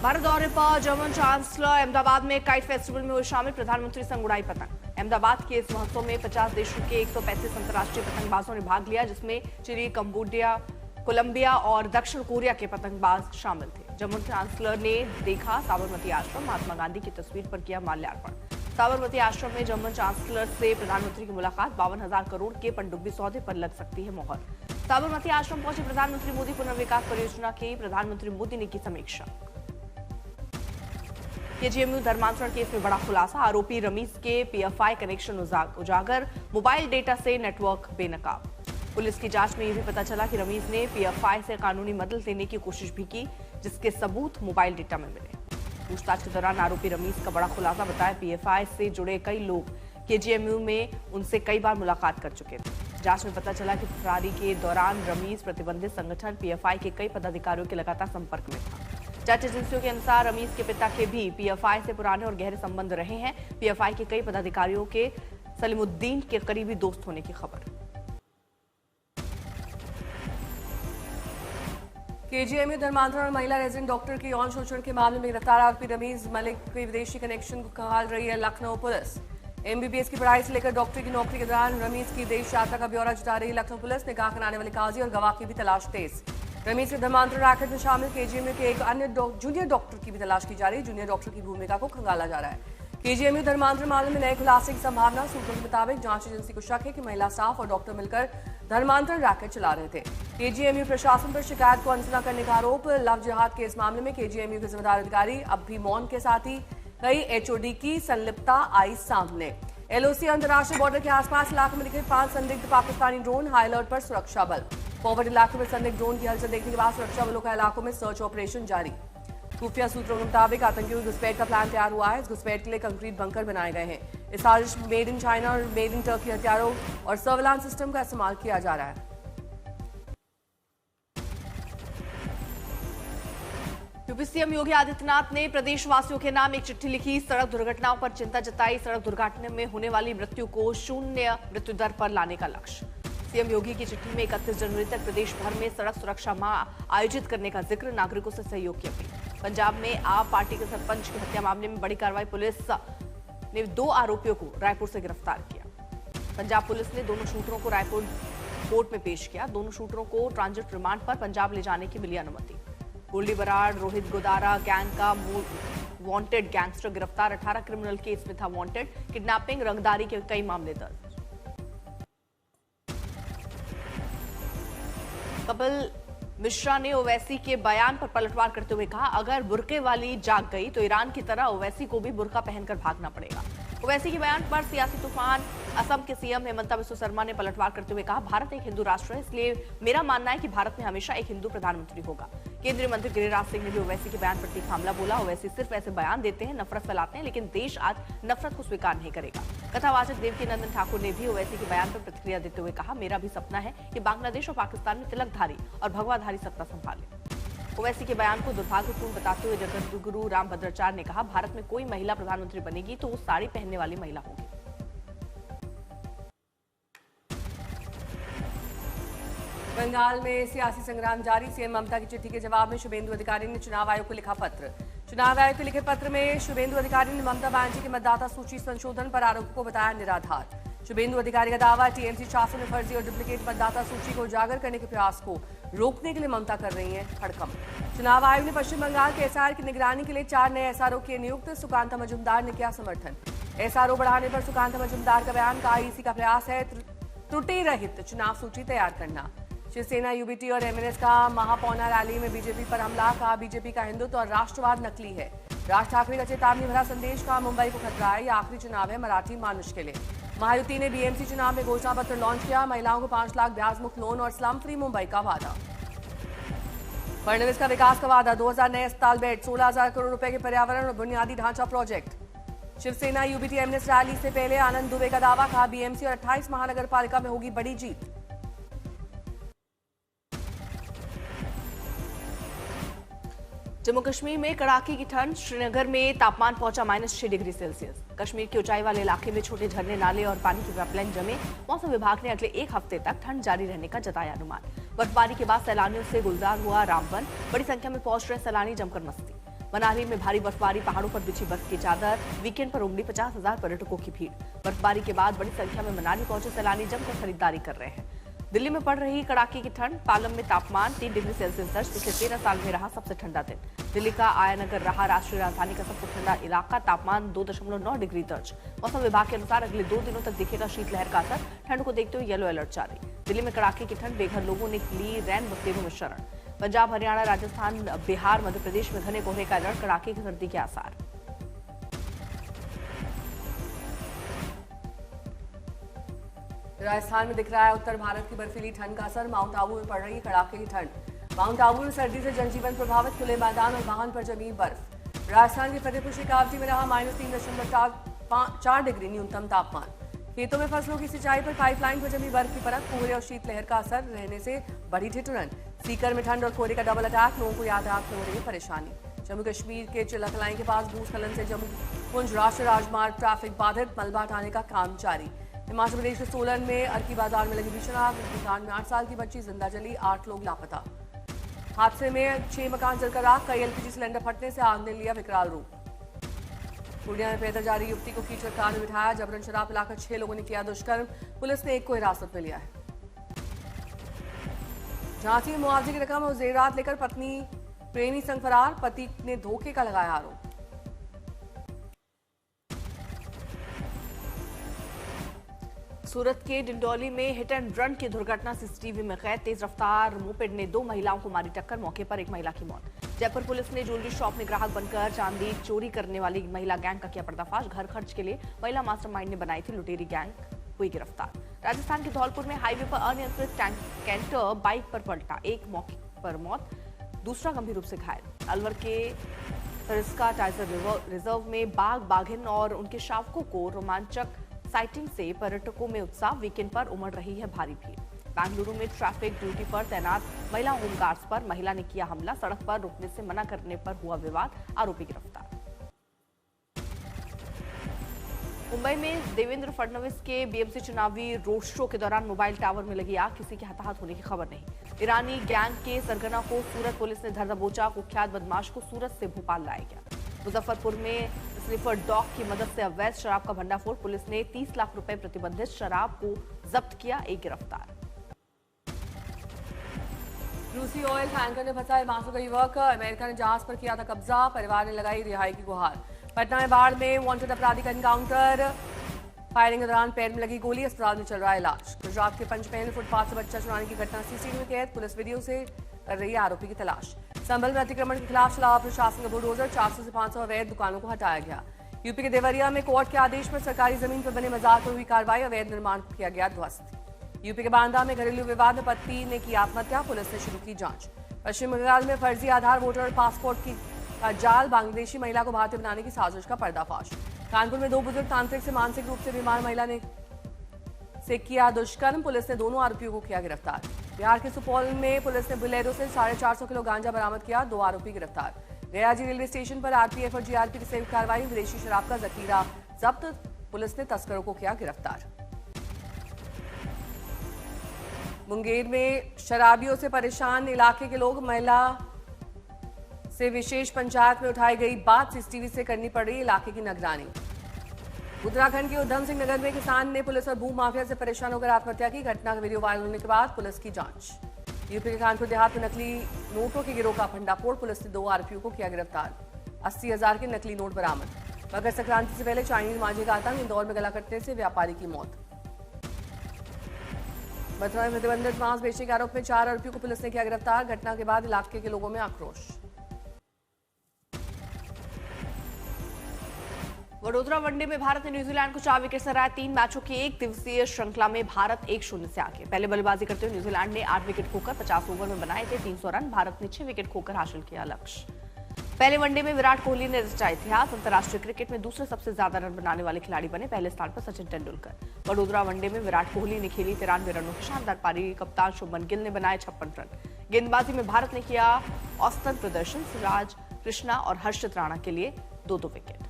भारत दौरे पर German chancellor Ahmedabad में काइट फेस्टिवल में हुए शामिल। प्रधानमंत्री संग उड़ाई पतंग। अहमदाबाद के इस महोत्सव में 50 देशों के 135 अंतर्राष्ट्रीय पतंगबाजों ने भाग लिया, जिसमें चिली, कंबोडिया, कोलंबिया और दक्षिण कोरिया के पतंगबाज शामिल थे। जर्मन चांसलर ने देखा साबरमती आश्रम, महात्मा गांधी की तस्वीर पर किया माल्यार्पण। साबरमती आश्रम में जर्मन चांसलर से प्रधानमंत्री की मुलाकात। 52,000 करोड़ के पनडुब्बी सौदे पर लग सकती है मोहर। साबरमती आश्रम पहुंचे प्रधानमंत्री मोदी। पुनर्विकास परियोजना की प्रधानमंत्री मोदी ने की समीक्षा। केजीएमयू धर्मांतरण केस में बड़ा खुलासा। आरोपी रमीज के पीएफआई कनेक्शन उजागर। मोबाइल डेटा से नेटवर्क बेनकाब। पुलिस की जांच में यह भी पता चला कि रमीज ने पीएफआई से कानूनी मदद लेने की कोशिश भी की, जिसके सबूत मोबाइल डेटा में मिले। पूछताछ के दौरान आरोपी रमीज का बड़ा खुलासा बताया। पीएफआई से जुड़े कई लोग केजीएमयू में उनसे कई बार मुलाकात कर चुके थे। जांच में पता चला कि फरारी के दौरान रमीज प्रतिबंधित संगठन पीएफआई के कई पदाधिकारियों के लगातार संपर्क में था। जांच एजेंसियों के अनुसार रमीज के पिता के भी पीएफआई से पुराने और गहरे संबंध रहे हैं। पीएफआई के कई पदाधिकारियों के सलीमुद्दीन के करीबी दोस्त होने की खबर। केजीएमयू धर्मांतरण और महिला रेजिडेंट डॉक्टर के यौन शोषण के मामले में गिरफ्तार आरोपी रमीज मलिक के विदेशी कनेक्शन को खंगाल रही है लखनऊ पुलिस। एमबीबीएस की पढ़ाई से लेकर डॉक्टरी की नौकरी के दौरान रमीज की विदेश यात्रा का ब्यौरा जुटा रही लखनऊ पुलिस। निकाह कराने वाले काजी और गवाह की भी तलाश तेज। रमीज के धर्मांतरण रैकेट में शामिल केजीएमयू के एक अन्य जूनियर डॉक्टर की भी तलाश की जा रही है। जूनियर डॉक्टर की भूमिका को खंगाला जा रहा है। केजीएमयू धर्मांतरण मामले में नए खुलासे की संभावना। सूत्रों के मुताबिक जांच एजेंसी को शक है कि महिला स्टाफ और डॉक्टर मिलकर धर्मांतरण रैकेट चला रहे थे। केजीएमयू प्रशासन पर शिकायत को अनसुना करने का आरोप। लव जिहाद के इस मामले में केजीएमयू के जिम्मेदार अधिकारी अब भी मौन के साथ ही कई एचओडी की संलिप्तता आई सामने। एलओसी अंतर्राष्ट्रीय बॉर्डर के आसपास इलाकों में दिखे 5 संदिग्ध पाकिस्तानी ड्रोन। हाई अलर्ट पर सुरक्षा बल। फॉरवर्ड इलाकों में संदिग्ध ड्रोन की हलचल देखने के बाद सुरक्षा बलों का इलाकों में सर्च ऑपरेशन जारी। खुफिया सूत्रों के मुताबिक आतंकियों की घुसपैठ का प्लान तैयार हुआ है। इस घुसपैठ के लिए कंक्रीट बंकर बनाए गए हैं। इस साजिश में मेड इन चाइना और मेड इन टर्की हथियारों और सर्विलांस सिस्टम का इस्तेमाल किया जा रहा है। यूपी सीएम योगी आदित्यनाथ ने प्रदेशवासियों के नाम एक चिट्ठी लिखी। सड़क दुर्घटनाओं पर चिंता जताई। सड़क दुर्घटना में होने वाली मृत्यु को 0 मृत्यु दर पर लाने का लक्ष्य। सीएम योगी की चिट्ठी में 31 जनवरी तक प्रदेश भर में सड़क सुरक्षा माह आयोजित करने का जिक्र। नागरिकों से सहयोग की अपील। पंजाब में आप पार्टी के सरपंच की हत्या मामले में बड़ी कार्रवाई। पुलिस ने 2 आरोपियों को रायपुर से गिरफ्तार किया। पंजाब पुलिस ने दोनों शूटरों को रायपुर कोर्ट में पेश किया। दोनों शूटरों को ट्रांजिट रिमांड पर पंजाब ले जाने की मिली अनुमति। गोल्डी बराड़ रोहित गोदारा गैंग का वांटेड गैंगस्टर गिरफ्तार। 18 क्रिमिनल केस में था वांटेड। किडनैपिंग, रंगदारी के कई मामले दर्ज। कपिल मिश्रा ने ओवैसी के बयान पर पलटवार करते हुए कहा, अगर बुर्के वाली जाग गई तो ईरान की तरह ओवैसी को भी बुर्का पहनकर भागना पड़ेगा। ओवैसी के बयान पर सियासी तूफान। असम के सीएम हेमंता बिस्वा शर्मा ने पलटवार करते हुए कहा, भारत एक हिंदू राष्ट्र है, इसलिए मेरा मानना है कि भारत में हमेशा एक हिंदू प्रधानमंत्री होगा। केंद्रीय मंत्री गिरिराज सिंह ने भी ओवैसी के बयान पर तीखा हमला बोला। ओवैसी सिर्फ ऐसे बयान देते हैं, नफरत फैलाते हैं, लेकिन देश आज नफरत को स्वीकार नहीं करेगा। कथावाचक देवकीनंदन ठाकुर ने भी ओवैसी के बयान पर प्रतिक्रिया देते हुए कहा, मेरा भी सपना है कि बांग्लादेश और पाकिस्तान में तिलकधारी और भगवाधारी सत्ता संभाले। ओवैसी के बयान को दुर्भाग्यपूर्ण बताते हुए जगतगुरु रामभद्राचार्य ने कहा, भारत में कोई महिला प्रधानमंत्री बनेगी तो वो साड़ी पहनने वाली महिला होगी। बंगाल में सियासी संग्राम जारी। सीएम ममता की चिट्ठी के जवाब में शुभेंदु अधिकारी ने चुनाव आयोग को लिखा पत्र। चुनाव आयोग को लिखे पत्र में शुभेंदु अधिकारी ने ममता बनर्जी के मतदाता सूची संशोधन पर आरोपों को बताया निराधार। शुभेंदु अधिकारी का दावा, टीएमसी शासन में फर्जी और डुप्लीकेट मतदाता सूची को उजागर करने के प्रयास को रोकने के लिए ममता कर रही है हड़कंप। चुनाव आयोग ने पश्चिम बंगाल के एसआर की निगरानी के लिए 4 नए एसआरओ किए नियुक्त। सुकांता मजुमदार ने किया समर्थन। एसआरओ बढ़ाने पर सुकांता मजुमदार का बयान, का आईसी का प्रयास है त्रुटि रहित चुनाव सूची तैयार करना। शिवसेना, यूबीटी और एमएनएस का महापौना रैली में बीजेपी पर हमला। कहा, बीजेपी का हिंदुत्व और राष्ट्रवाद नकली है। राज ठाकरे का चेतावनी भरा संदेश। का मुंबई को खतरा है, यह आखिरी चुनाव है मराठी मानुष के लिए। महायुति ने बीएमसी चुनाव में घोषणा पत्र लॉन्च किया। महिलाओं को 5 लाख ब्याज मुक्त लोन और स्लम फ्री मुंबई का वादा। फडणवीस का विकास का वादा, 2000 नए अस्पताल बेड, 16,000 करोड़ रुपए के पर्यावरण और बुनियादी ढांचा project. Shiv Sena, UBT, MNS rally से पहले आनंद दुबे का दावा। कहा, बीएमसी और 28 महानगर पालिका में होगी बड़ी जीत। जम्मू कश्मीर में कड़ाके की ठंड। श्रीनगर में तापमान पहुंचा -6 डिग्री सेल्सियस। कश्मीर के ऊंचाई वाले इलाके में छोटे झरने, नाले और पानी की पाइपलाइन जमे। मौसम विभाग ने अगले 1 हफ्ते तक ठंड जारी रहने का जताया अनुमान। बर्फबारी के बाद सैलानियों से गुलजार हुआ रामबन। बड़ी संख्या में पहुंच रहे सैलानी जमकर मस्ती। मनाली में भारी बर्फबारी, पहाड़ों पर बिछी बर्फ की चादर, वीकेंड पर उमड़ी 50,000 पर्यटकों की भीड़। बर्फबारी के बाद बड़ी संख्या में मनाली पहुंचे सैलानी जमकर खरीदारी कर रहे हैं। दिल्ली में पड़ रही कड़ाके की ठंड, पालम में तापमान 3 डिग्री सेल्सियस दर्ज, पिछले 13 साल में रहा सबसे ठंडा दिन। दिल्ली का आयानगर रहा राष्ट्रीय राजधानी का सबसे ठंडा इलाका, तापमान 2.9 डिग्री दर्ज। मौसम विभाग के अनुसार अगले 2 दिनों तक दिखेगा शीतलहर का असर, ठंड को देखते हुए येलो अलर्ट जारी। दिल्ली में कड़ाके की ठंड, बेघर लोगों ने ली रैन बसेरों में शरण। पंजाब, हरियाणा, राजस्थान, बिहार, मध्य प्रदेश में घने कोहरे का अलर्ट, कड़ाके की सर्दी के आसार। राजस्थान में दिख रहा है उत्तर भारत की बर्फीली ठंड का असर, माउंट आबू में पड़ रही है कड़ाके की ठंड। माउंट आबू में सर्दी से जनजीवन प्रभावित, खुले मैदान और वाहन पर जमी बर्फ। राजस्थान के फतेहपुर शेखावटी में रहा -3.4 डिग्री न्यूनतम तापमान। खेतों में फसलों की सिंचाई पर पाइपलाइन पर जमी बर्फ की परत, कोहरे और शीतलहर का असर रहने से बढ़ी ठिठुरन। सीकर में ठंड और कोहरे का डबल अटैक, लोगों को यातायात में हो रही है परेशानी। जम्मू कश्मीर के चिल्लाकलाई के पास भूस्खलन से जम्मू पुंछ राष्ट्रीय राजमार्ग ट्रैफिक बाधित, मलबा हटाने का काम जारी। हिमाचल प्रदेश के सोलन में अर्की बाजार में लगी भीषण आग, कांड में 8 साल की बच्ची जिंदा जली, 8 लोग लापता। हादसे में 6 मकान जलकर आग, कई एलपीजी सिलेंडर फटने से आग ने लिया विकराल रूप। पूर्णिया में पैदल जा रही युवती को कीचड़ कार में बिठाया, जबरन शराब पिलाकर 6 लोगों ने किया दुष्कर्म, पुलिस ने 1 को हिरासत में लिया है। झांसी में मुआवजे की रकम और जेवरात लेकर पत्नी प्रेमी संग फरार, पति ने धोखे का लगाया आरोप। सूरत के डिंडौली में हिट एंड रन की दुर्घटना सीसीटीवी में कैद, तेज रफ्तार मोपेड ने 2 महिलाओं को मारी टक्कर, मौके पर 1 महिला की मौत। जयपुर पुलिस ने ज्वेलरी शॉप में ग्राहक बनकर चांदी चोरी करने वाली महिला गैंग का किया पर्दाफाश, घर खर्च के लिए महिला मास्टरमाइंड ने बनाई थी लुटेरी गैंग, हुई गिरफ्तार। राजस्थान के धौलपुर में हाईवे पर अनियंत्रित कैंटर बाइक पर पलटा, 1 मौके पर मौत, दूसरा गंभीर रूप से घायल। अलवर के सरिस्का टाइगर रिजर्व में बाघ, बाघिन और उनके शावकों को रोमांचक साइटिंग से पर्यटकों में उत्साह, वीकेंड पर उमड़ रही है भारी भीड़। बेंगलुरु में ट्रैफिक ड्यूटी पर तैनात महिला होमगार्ड्स पर महिला ने किया हमला, सड़क पर रुकने से मना करने पर हुआ विवाद, आरोपी गिरफ्तार। मुंबई में देवेंद्र फडणवीस के बीएमसी चुनावी रोड शो के दौरान मोबाइल टावर में लगी आग, किसी के हताहत होने की खबर नहीं। ईरानी गैंग के सरगना को सूरत पुलिस ने धर दबोचा, कुख्यात बदमाश को सूरत से भोपाल लाया गया। मुजफ्फरपुर में स्निफर डॉग की मदद से अवैध शराब का भंडाफोड़, पुलिस ने 30 लाख रुपए प्रतिबंधित शराब को जब्त किया, 1 गिरफ्तार। रूसी ऑयल टैंकर ने फंसा मासूम युवक, अमेरिका ने जहाज पर किया था कब्जा, परिवार ने लगाई रिहाई की गुहार। पटना में बाढ़ में वांटेड अपराधी का एनकाउंटर, फायरिंग के दौरान पैर में लगी गोली, अस्पताल में चल रहा है इलाज। गुजरात के पंचमहल फुटपाथ से बच्चा चुराने की घटना सीसीटीवी में कैद, पुलिस वीडियो से कर रही है आरोपी की तलाश। संभल में अतिक्रमण के खिलाफ चला प्रशासन का बुलडोजर, 400 से 500 अवैध दुकानों को हटाया गया। यूपी के देवरिया में कोर्ट के आदेश पर सरकारी जमीन पर बने मजार पर हुई कार्रवाई, अवैध निर्माण किया गया ध्वस्त। यूपी के बांदा में घरेलू विवाद में पति ने की आत्महत्या, पुलिस ने शुरू की जांच। पश्चिम बंगाल में फर्जी आधार वोटर और पासपोर्ट की जाल, बांग्लादेशी महिला को भारतीय बनाने की साजिश का पर्दाफाश। कानपुर में 2 बुजुर्ग तांत्रिक से मानसिक रूप से बीमार महिला ने किया दुष्कर्म, पुलिस ने दोनों आरोपियों को किया गिरफ्तार। बिहार के सुपौल में पुलिस ने बुलेरो से 450 किलो गांजा बरामद किया, 2 आरोपी गिरफ्तार। गयाजी रेलवे स्टेशन पर आरपीएफ और जीआरपी की संयुक्त कार्रवाई, विदेशी शराब का जखीरा जब्त, पुलिस ने तस्करों को किया गिरफ्तार। मुंगेर में शराबियों से परेशान इलाके के लोग, महिला से विशेष पंचायत में उठाई गई बात, सीसीटीवी से करनी पड़ रही इलाके की निगरानी। उत्तराखंड के उधम सिंह नगर में किसान ने पुलिस और भू माफिया से परेशान होकर आत्महत्या की, घटना का वीडियो वायरल होने के बाद पुलिस की जांच। यूपी के कानपुर देहात में नकली नोटों के गिरोह का भंडाफोड़, पुलिस ने 2 आरोपियों को किया गिरफ्तार। 80,000 के नकली नोट बरामद। मकर संक्रांति से पहले चाइनीज मांझे का आतंक, इंदौर में गला कटने से व्यापारी की मौत। मथुरा में प्रतिबंधित मांस बेचने के आरोप में 4 आरोपियों को पुलिस ने किया गिरफ्तार, घटना के बाद इलाके के लोगों में आक्रोश। वडोदरा वनडे में भारत ने न्यूजीलैंड को 4 विकेट से हराया, 3 मैचों की 1 दिवसीय श्रृंखला में भारत 1-0 से आगे। पहले बल्लेबाजी करते हुए न्यूजीलैंड ने 8 विकेट खोकर 50 ओवर में बनाए थे 300 रन, भारत ने 6 विकेट खोकर हासिल किया लक्ष्य। पहले वनडे में विराट कोहली ने रचा इतिहास, अंतर्राष्ट्रीय क्रिकेट में दूसरे सबसे ज्यादा रन बनाने वाले खिलाड़ी बने, पहले स्थान पर सचिन तेंदुलकर। वडोदरा वनडे में विराट कोहली ने खेली 93 रनों की शानदार पारी, कप्तान शुभमन गिल ने बनाए 56 रन। गेंदबाजी में भारत ने किया औसतन प्रदर्शन, सिराज कृष्णा और हर्षित राणा के लिए 2-2 विकेट।